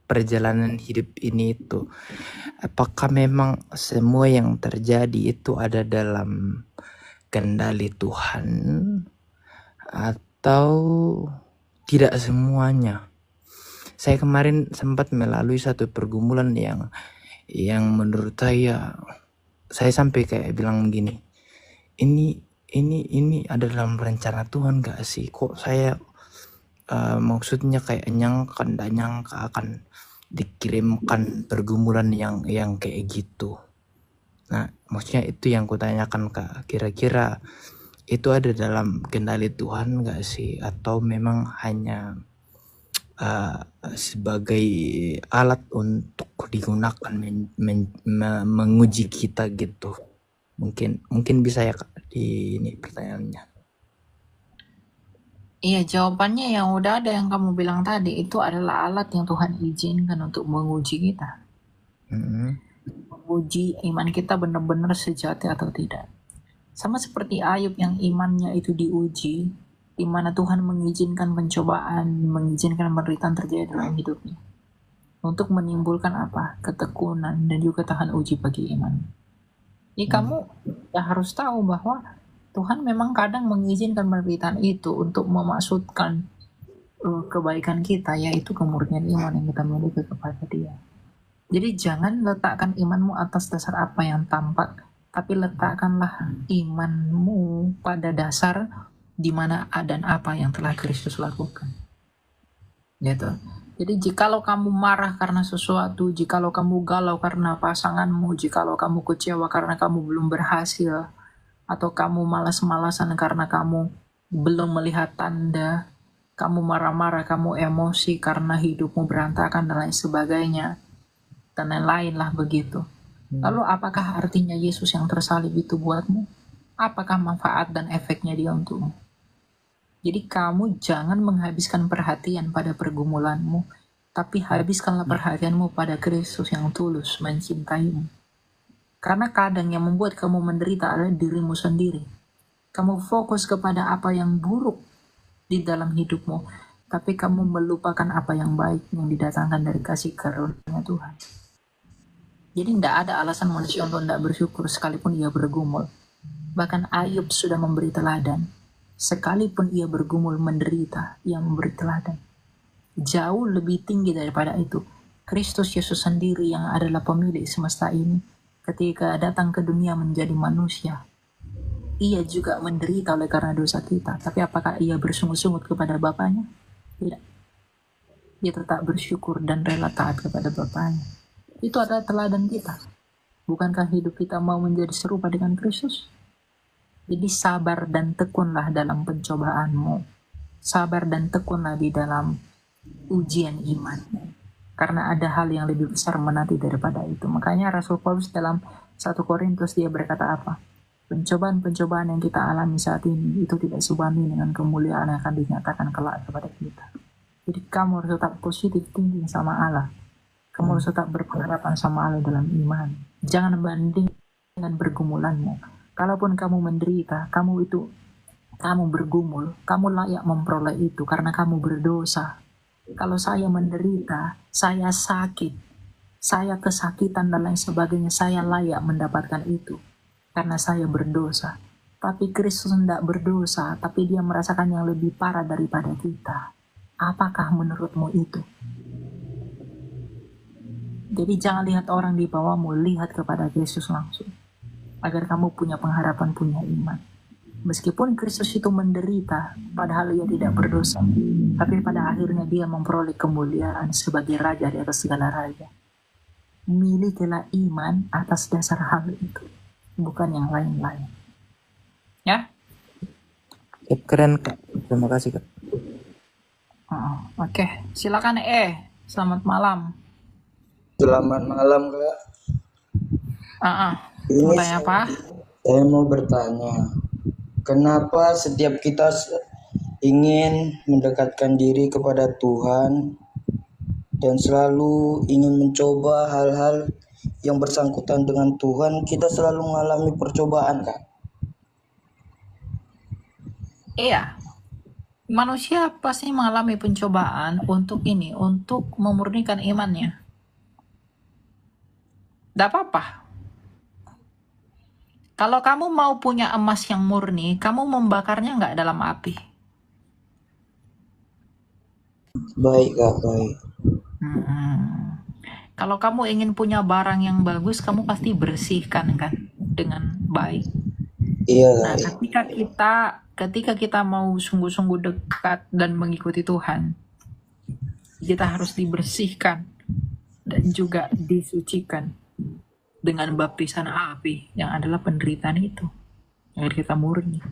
S6: perjalanan hidup ini itu? Apakah memang semua yang terjadi itu ada dalam kendali Tuhan atau tidak semuanya? Saya kemarin sempat melalui satu pergumulan yang menurut saya saya sampai kayak bilang begini, ini ada dalam rencana Tuhan gak sih? Kok saya maksudnya kayak nggak nyangka akan dikirimkan pergumulan yang kayak gitu. Nah, maksudnya itu yang kutanyakan Kak, kira-kira itu ada dalam kendali Tuhan gak sih? Atau memang hanya sebagai alat untuk digunakan menguji kita gitu? Mungkin bisa ya Kak di ini pertanyaannya.
S1: Iya, jawabannya yang udah ada yang kamu bilang tadi, itu adalah alat yang Tuhan izinkan untuk menguji kita. Menguji iman kita benar-benar sejati atau tidak. Sama seperti Ayub yang imannya itu diuji, di mana Tuhan mengizinkan pencobaan, mengizinkan penderitaan terjadi dalam hidupnya. Untuk menimbulkan apa? Ketekunan dan juga tahan uji bagi iman. Jadi kamu ya harus tahu bahwa Tuhan memang kadang mengizinkan penderitaan itu untuk memaksudkan kebaikan kita, yaitu kemurnian iman yang kita miliki kepada Dia. Jadi jangan letakkan imanmu atas dasar apa yang tampak, tapi letakkanlah imanmu pada dasar di mana dan apa yang telah Kristus lakukan. Gitu. Jadi jikalau kamu marah karena sesuatu, jikalau kamu galau karena pasanganmu, jikalau kamu kecewa karena kamu belum berhasil, atau kamu malas-malasan karena kamu belum melihat tanda, kamu marah-marah, kamu emosi karena hidupmu berantakan dan lain sebagainya, dan lain-lain lah begitu. Lalu apakah artinya Yesus yang tersalib itu buatmu? Apakah manfaat dan efeknya Dia untukmu? Jadi kamu jangan menghabiskan perhatian pada pergumulanmu, tapi habiskanlah perhatianmu pada Kristus yang tulus mencintaimu. Karena kadang yang membuat kamu menderita adalah dirimu sendiri. Kamu fokus kepada apa yang buruk di dalam hidupmu, tapi kamu melupakan apa yang baik yang didatangkan dari kasih karunia Tuhan. Jadi tidak ada alasan manusia untuk tidak bersyukur sekalipun ia bergumul. Bahkan Ayub sudah memberi teladan. Sekalipun ia bergumul menderita, ia memberi teladan. Jauh lebih tinggi daripada itu, Kristus Yesus sendiri yang adalah pemilik semesta ini, ketika datang ke dunia menjadi manusia, ia juga menderita oleh karena dosa kita. Tapi apakah ia bersungut-sungut kepada Bapaknya? Tidak. Ia tetap bersyukur dan rela taat kepada Bapaknya. Itu adalah teladan kita. Bukankah hidup kita mau menjadi serupa dengan Kristus? Jadi sabar dan tekunlah dalam pencobaanmu. Sabar dan tekunlah di dalam ujian iman. Karena ada hal yang lebih besar menanti daripada itu. Makanya Rasul Paulus dalam 1 Korintus dia berkata apa? Pencobaan-pencobaan yang kita alami saat ini itu tidak sebanding dengan kemuliaan yang akan dinyatakan kelak kepada kita. Jadi kamu harus tetap positif thinking sama Allah. Kamu harus tetap berpengharapan sama Allah dalam iman. Jangan banding dengan pergumulanmu. Kalaupun kamu menderita, kamu bergumul, kamu layak memperoleh itu karena kamu berdosa. Kalau saya menderita, saya sakit, saya kesakitan dan lain sebagainya, saya layak mendapatkan itu karena saya berdosa. Tapi Kristus tidak berdosa, tapi Dia merasakan yang lebih parah daripada kita. Apakah menurutmu itu? Jadi jangan lihat orang di bawahmu, lihat kepada Kristus langsung, agar kamu punya pengharapan, punya iman. Meskipun Kristus itu menderita, padahal Ia tidak berdosa, tapi pada akhirnya Dia memperoleh kemuliaan sebagai Raja di atas segala raja. Milikilah iman atas dasar hal itu, bukan yang lain-lain. Ya?
S6: Keren Kak, terima kasih Kak.
S1: Oke. Silakan selamat malam.
S5: Selamat malam, Kak.
S1: Mau tanya apa?
S5: Saya mau bertanya, kenapa setiap kita ingin mendekatkan diri kepada Tuhan dan selalu ingin mencoba hal-hal yang bersangkutan dengan Tuhan, kita selalu mengalami percobaan, Kak?
S1: Iya. Manusia pasti mengalami pencobaan untuk memurnikan imannya. Tidak apa-apa. Kalau kamu mau punya emas yang murni, kamu membakarnya nggak dalam api.
S5: Baik, Kak, baik.
S1: Kalau kamu ingin punya barang yang bagus, kamu pasti bersihkan kan. dengan baik.
S5: Iya
S1: Nah,
S5: guys.
S1: ketika kita mau sungguh-sungguh dekat dan mengikuti Tuhan, kita harus dibersihkan dan juga disucikan dengan baptisan api yang adalah penderitaan itu, agar kita murni.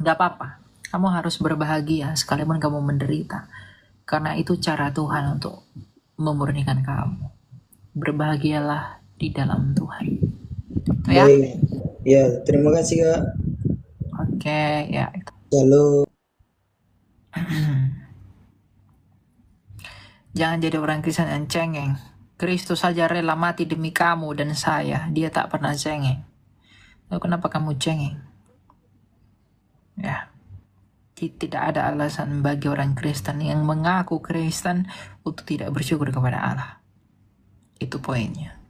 S1: Gak apa-apa, kamu harus berbahagia sekalipun kamu menderita, karena itu cara Tuhan untuk memurnikan kamu. Berbahagialah di dalam Tuhan. Ya,
S5: Baik. Ya, terima kasih Kak.
S1: oke, ya itu.
S5: Halo.
S1: Jangan jadi orang Kristen yang cengeng. Kristus saja rela mati demi kamu dan saya. Dia tak pernah cengeng. Lalu kenapa kamu cengeng? Ya, tidak ada alasan bagi orang Kristen yang mengaku Kristen untuk tidak bersyukur kepada Allah. Itu poinnya.